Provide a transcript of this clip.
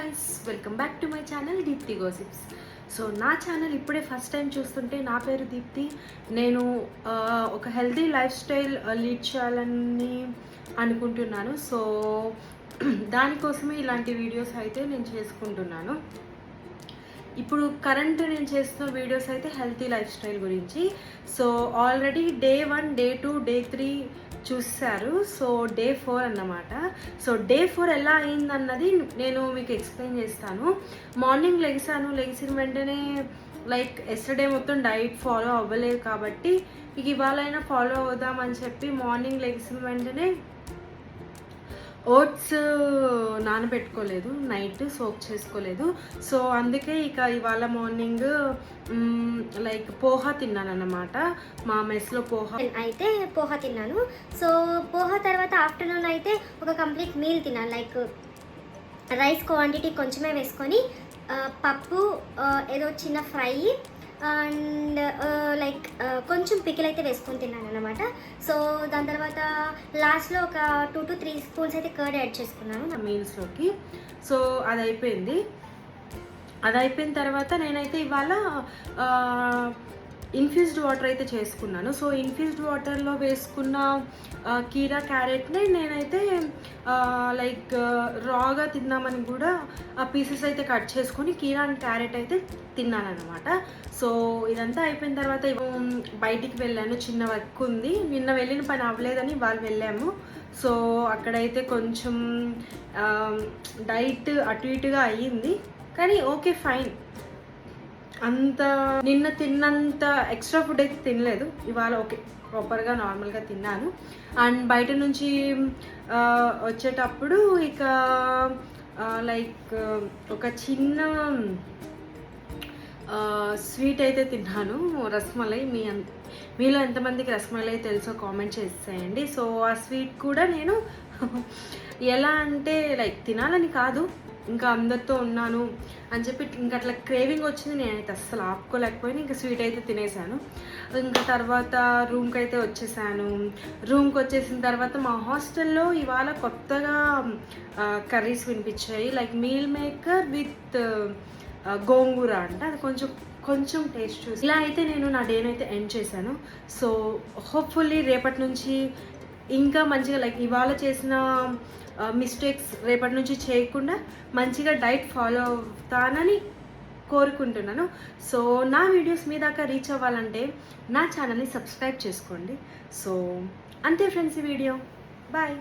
Guys, welcome back to my channel Deepthi gossips. So నా channel ఇప్పుడే first time చూస్తుంటే నా పేరు దీప్తి. నేను ఒక హెల్తీ లైఫ్ స్టైల్ లీడ్ చేయాలని అనుకుంటున్నాను. సో దానికోసమే ఇలాంటి వీడియోస్ అయితే నేను చేసుకుంటున్నాను. ఇప్పుడు కరెంట్ నేను చేస్తున్న వీడియోస్ అయితే హెల్తీ లైఫ్ స్టైల్ గురించి. So already day 1, day 2, day 3 చూసారు. సో డే 4 అన్నమాట. సో డే 4 ఎలా అయిందన్నది నేను మీకు ఎక్స్ప్లెయిన్ చేస్తాను. మార్నింగ్ లెగిసిన వెంటనే లైక్ ఎస్టర్డే మొత్తం డైట్ ఫాలో అవ్వలేదు కాబట్టి ఇక ఇవాళైనా ఫాలో అవుదామని చెప్పి మార్నింగ్ లెగిసిన వెంటనే ఓట్స్ నానబెట్టుకోలేదు, నైట్ సోక్ చేసుకోలేదు. సో అందుకే ఇక ఇవాళ మార్నింగ్ లైక్ పోహా తిన్నాను అన్నమాట. మా మెస్లో అయితే పోహా తిన్నాను. సో పోహా తర్వాత ఆఫ్టర్నూన్ అయితే ఒక కంప్లీట్ మీల్ తిన్నాను. లైక్ రైస్ క్వాంటిటీ కొంచెమే వేసుకొని పప్పు, ఏదో చిన్న ఫ్రై అండ్ లైక్ కొంచెం పికిల్ అయితే వేసుకొని తిన్నాను అనమాట. సో దాని తర్వాత లాస్ట్లో ఒక 2 to 3 స్పూన్స్ అయితే కర్డ్ యాడ్ చేసుకున్నాను నా మీల్స్లోకి. సో అది అయిపోయిన తర్వాత నేనైతే ఇవాళ ఇన్ఫ్యూజ్డ్ వాటర్ అయితే చేసుకున్నాను. సో ఇన్ఫ్యూజ్డ్ వాటర్లో వేసుకున్న కీరా క్యారెట్ని నేనైతే లైక్ రాగా తిందామని కూడా ఆ పీసెస్ అయితే కట్ చేసుకొని కీరా అండ్ క్యారెట్ అయితే తిన్నాను అనమాట. సో ఇదంతా అయిపోయిన తర్వాత బయటికి వెళ్ళాను, చిన్న వర్క్ ఉంది. నిన్న వెళ్ళిన పని అవ్వలేదని వాళ్ళు వెళ్ళాము. సో అక్కడైతే కొంచెం డైట్ అటు ఇటుగా అయ్యింది, కానీ ఓకే ఫైన్. అంత నిన్న తిన్నంత ఎక్స్ట్రా ఫుడ్ అయితే తినలేదు. ఇవాళ ఓకే ప్రాపర్గా నార్మల్గా తిన్నాను. అండ్ బయట నుంచి వచ్చేటప్పుడు ఇక లైక్ ఒక చిన్న స్వీట్ అయితే తిన్నాను, రస్మలై. మీలో ఎంతమందికి రస్మలై తెలుసో కామెంట్ చేసేయండి. సో ఆ స్వీట్ కూడా నేను ఎలా అంటే లైక్ తినాలని కాదు, ఇంకా అందరితో ఉన్నాను అని చెప్పి ఇంకా అట్లా క్రేవింగ్ వచ్చింది. నేనైతే అస్సలు ఆపుకోలేకపోయినా ఇంకా స్వీట్ అయితే తినేసాను. ఇంకా తర్వాత రూమ్కి అయితే వచ్చేసాను. రూమ్కి వచ్చేసిన తర్వాత మా హాస్టల్లో ఇవాళ కొత్తగా కర్రీస్ వినిపించాయి. లైక్ మీల్ మేకర్ విత్ గోంగూర అంట. అది కొంచెం టేస్ట్ చూసి ఇలా అయితే నేను నా డేని అయితే ఎండ్ చేశాను. సో హోప్ఫుల్లీ రేపటి నుంచి ఇంకా మంచిగా లైక్ ఇవాళ చేసిన మిస్టేక్స్ రేపటి నుంచి చేయకుండా మంచిగా డైట్ ఫాలో అవుతానని కోరుకుంటున్నాను. సో నా వీడియోస్ మీ దాకా రీచ్ అవ్వాలంటే నా ఛానల్ని సబ్స్క్రైబ్ చేసుకోండి. సో అంతే ఫ్రెండ్స్, ఈ వీడియో బాయ్.